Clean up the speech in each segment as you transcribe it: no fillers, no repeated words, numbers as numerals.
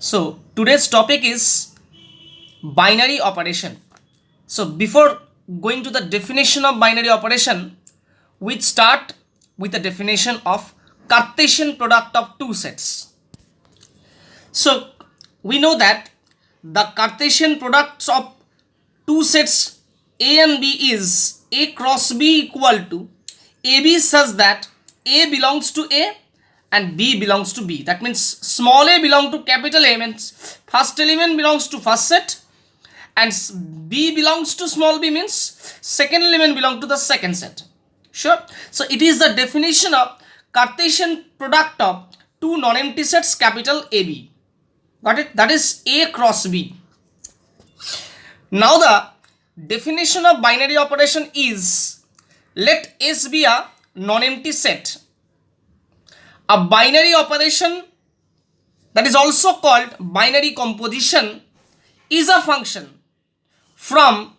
So today's topic is binary operation. So before going to the definition of binary operation, we start with the definition of Cartesian product of two sets. So we know that the Cartesian products of two sets A and B is A cross B equal to AB such that A belongs to A and B belongs to B. That means small a belongs to capital A, means first element belongs to first set, and B belongs to small b means second element belongs to the second set. Sure. So it is the definition of Cartesian product of two non-empty sets capital AB. Got it? That is A cross B. Now the definition of binary operation is, let S be a non-empty set. A binary operation, that is also called binary composition, is a function from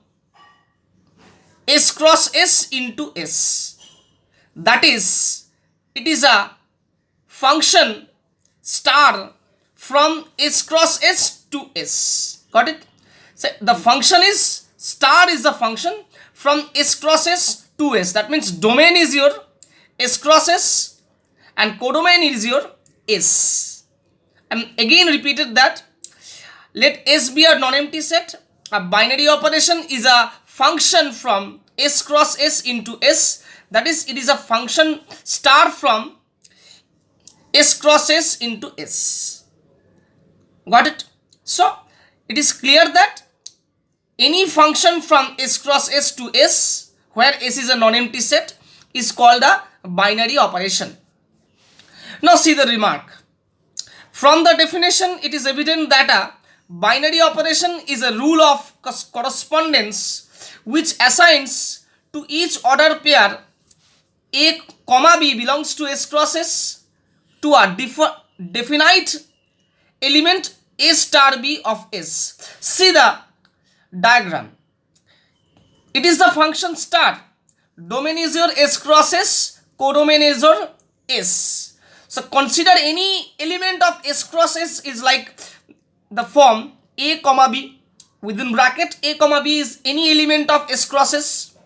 S cross S into S. That is, it is a function star from S cross S to S. Got it? So the function is, star is the function from S cross S to S. That means domain is your S cross S and codomain is your S. And again repeated that, let S be a non-empty set. A binary operation is a function from S cross S into S. That is, it is a function star from S cross S into S. Got it? So it is clear that any function from S cross S to S, where S is a non-empty set, is called a binary operation. Now see the remark. From the definition, it is evident that a binary operation is a rule of correspondence which assigns to each order pair A comma B belongs to S cross S to a definite element A star B of S. See the diagram. It is the function star. Domain is your S cross S, codomain is your S. So consider any element of S cross S is like the form A comma B. Within bracket A comma B is any element of S cross S.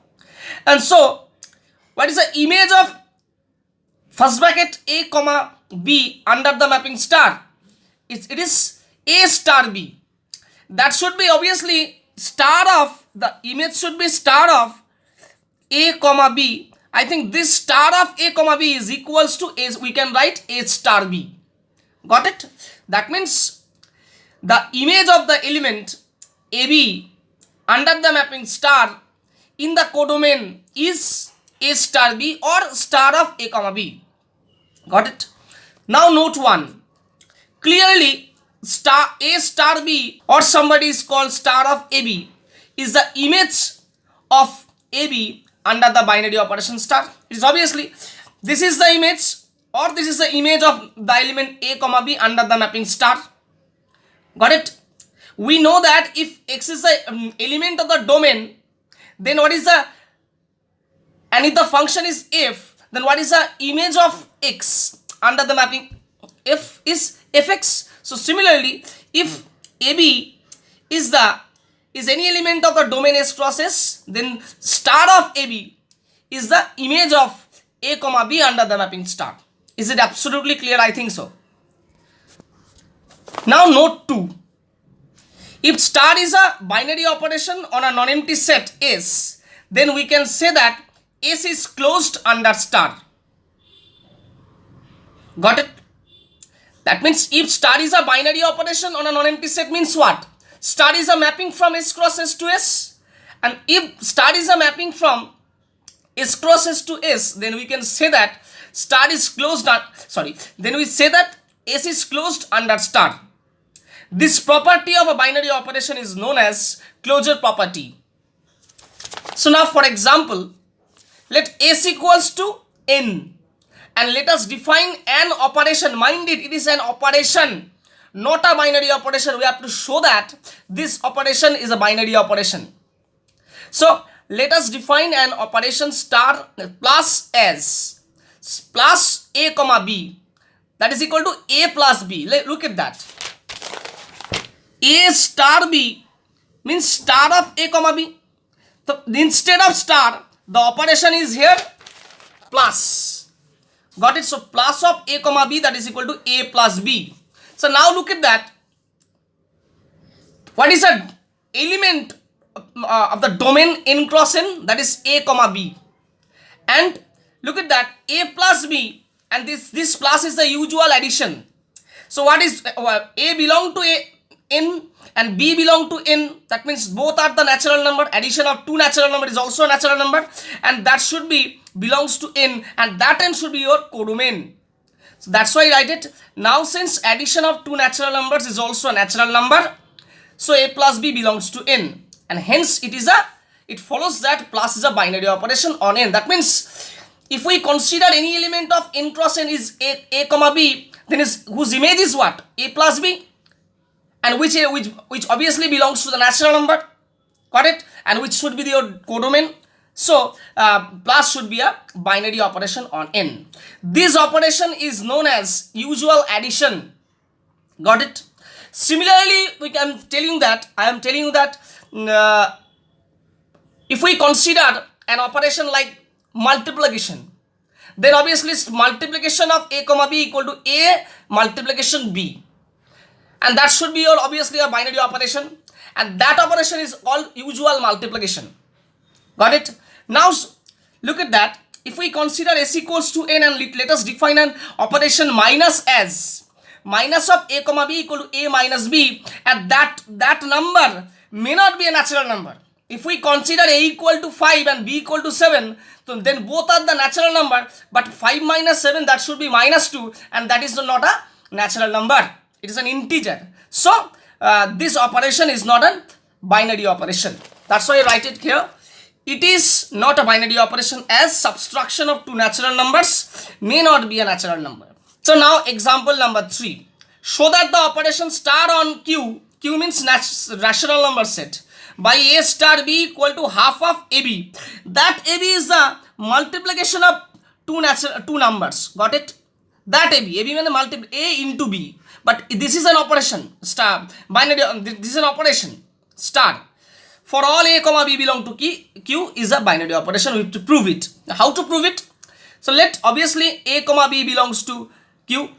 And so what is the image of first bracket A comma B under the mapping star? It is A star B. That should be obviously star of, the image should be star of A comma B. I think this star of A comma B is equals to A, we can write A star B. Got it? That means the image of the element AB under the mapping star in the codomain is A star B or star of A comma B. Got it? Now note 1. Clearly star A star B, or somebody is called star of AB, is the image of AB under the binary operation star. It is obviously, this is the image or this is the image of the element A comma B under the mapping star. Got it? We know that if X is the element of the domain, then what is the, and if the function is F, then what is the image of X under the mapping? F is Fx. So similarly, if AB is any element of the domain S cross S, then star of AB is the image of A comma B under the mapping star. Is it absolutely clear? I think so. Now note 2. If star is a binary operation on a non-empty set S, then we can say that S is closed under star. Got it? That means if star is a binary operation on a non-empty set means what? Star is a mapping from S cross S to S, and if star is a mapping from S cross S to S, then we can say that star is closed, then we say that S is closed under star. This property of a binary operation is known as closure property. So now for example, let S equals to N, and let us define an operation. Mind it is an operation, not a binary operation. We have to show that this operation is a binary operation. So let us define an operation star plus S plus A comma B, that is equal to A plus B. Look at that. A star B means star of A comma B. So instead of star, the operation is here plus. Got it? So plus of A comma B, that is equal to A plus B. So now look at that. What is an element of the domain n cross n? That is A comma B. And look at that, A plus B, and this plus is the usual addition. So what is A belong to n and B belong to n, that means both are the natural number. Addition of two natural number is also a natural number, and that should be belongs to n, and that n should be your codomain. So that's why I write it. Now since addition of two natural numbers is also a natural number, so A plus B belongs to n, and hence it follows that plus is a binary operation on n. That means if we consider any element of n cross n is A comma B, then whose image is what? A plus B, and which obviously belongs to the natural number. Got it? And which should be your codomain. So plus should be a binary operation on n. This operation is known as usual addition. Got it? Similarly, I am telling you that if we consider an operation like multiplication, then obviously multiplication of A comma B equal to A multiplication B, and that should be your obviously a binary operation, and that operation is called usual multiplication. Got it? Now look at that. If we consider S equals to n, and let us define an operation minus as minus of A comma B equal to A minus B, and that number may not be a natural number. If we consider A equal to 5 and B equal to 7, so then both are the natural number, but 5 minus 7, that should be minus 2, and that is not a natural number. It is an integer. So this operation is not a binary operation. That's why I write it here. It is not a binary operation, as subtraction of two natural numbers may not be a natural number. So now example number 3. Show that the operation star on Q means rational number set, by A star B equal to half of AB. That AB is the multiplication of two numbers. Got it? That AB means the multiple A into B. But this is an operation star binary. This is an operation star. For all A comma B belong to Q is a binary operation. We have to prove it. How to prove it? So let obviously A comma B belongs to Q.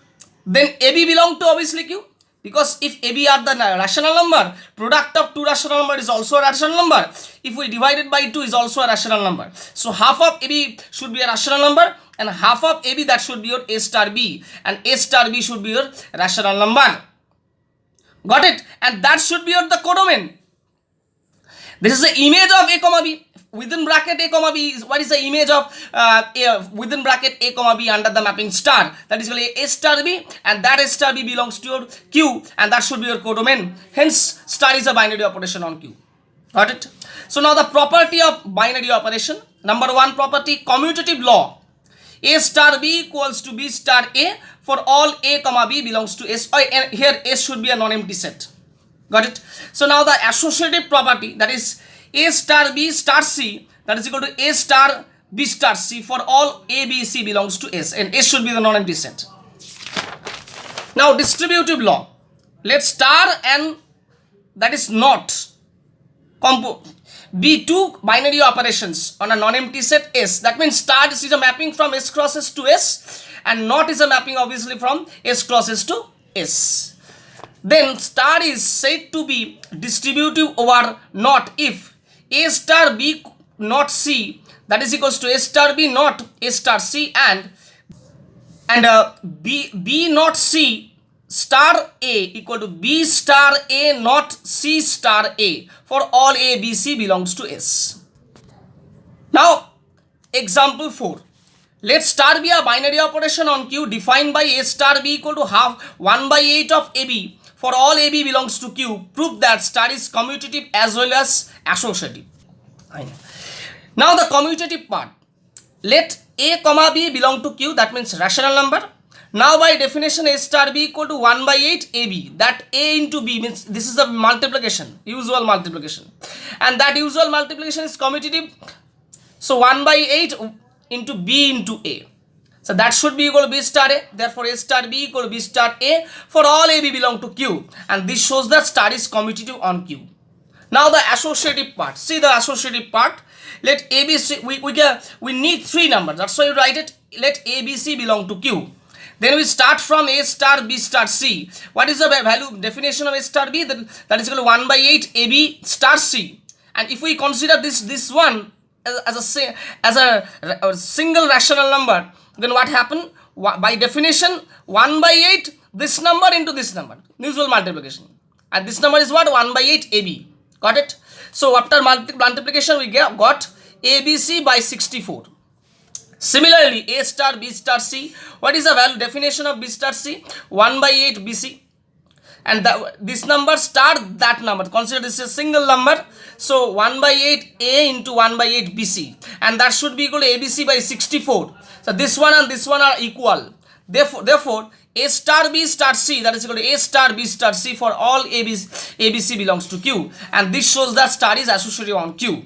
Then AB belong to obviously Q. Because if AB are the rational number, product of two rational number is also a rational number. If we divide it by 2 is also a rational number. So half of AB should be a rational number, and half of AB, that should be your A star B, and A star B should be your rational number. Got it? And that should be your the codomain. This is the image of A comma B. Within bracket A comma B is what is the image of within bracket A comma B under the mapping star, that is A star B, and that A star B belongs to your Q, and that should be your codomain. Hence star is a binary operation on Q. Got it? So now the property of binary operation. Number 1 property, commutative law. A star B equals to B star A for all A comma B belongs to S. And here S should be a non-empty set. Got it? So now the associative property, that is A star B star C, that is equal to A star B star C for all A, B, C belongs to S, and S should be the non-empty set. Now distributive law. Let star and that is not be two binary operations on a non-empty set S. That means star is a mapping from S cross S to S, and not is a mapping obviously from S cross S to S. Then star is said to be distributive over not if A star B not C, that is equals to A star B not A star C, and B not C star A equal to B star A not C star A for all A, B, C belongs to S. Now example 4. Let star be a binary operation on Q defined by A star B equal to half 1 by 8 of AB for all AB belongs to Q. Prove that star is commutative as well as associative. Now the commutative part. Let A comma B belong to Q, that means rational number. Now by definition A star B equal to 1 by 8 AB. That A into B means this is a multiplication, usual multiplication. And that usual multiplication is commutative. So 1 by 8 into B into A. So that should be equal to B star A. Therefore, A star B equal to B star A for all AB belong to Q. And this shows that star is commutative on Q. Now the associative part. See the associative part. Let ABC, we need three numbers. That's why you write it. Let ABC belong to Q. Then we start from A star B star C. What is the value definition of A star B? That is equal to 1 by 8 AB star C. And if we consider this one as a single rational number, then what happened? By definition, 1 by 8 this number into this number, usual multiplication. And this number is what? 1 by 8 AB. Got it? So after multiplication, we got ABC by 64. Similarly, A star B star C. What is the value definition of B star C? 1 by 8 BC. And this number star that number. Consider this is a single number. So 1 by 8 A into 1 by 8 BC. And that should be equal to ABC by 64. So this one and this one are equal. Therefore, A star B star C, that is equal to A star B star C for all ABC belongs to Q. And this shows that star is associative on Q.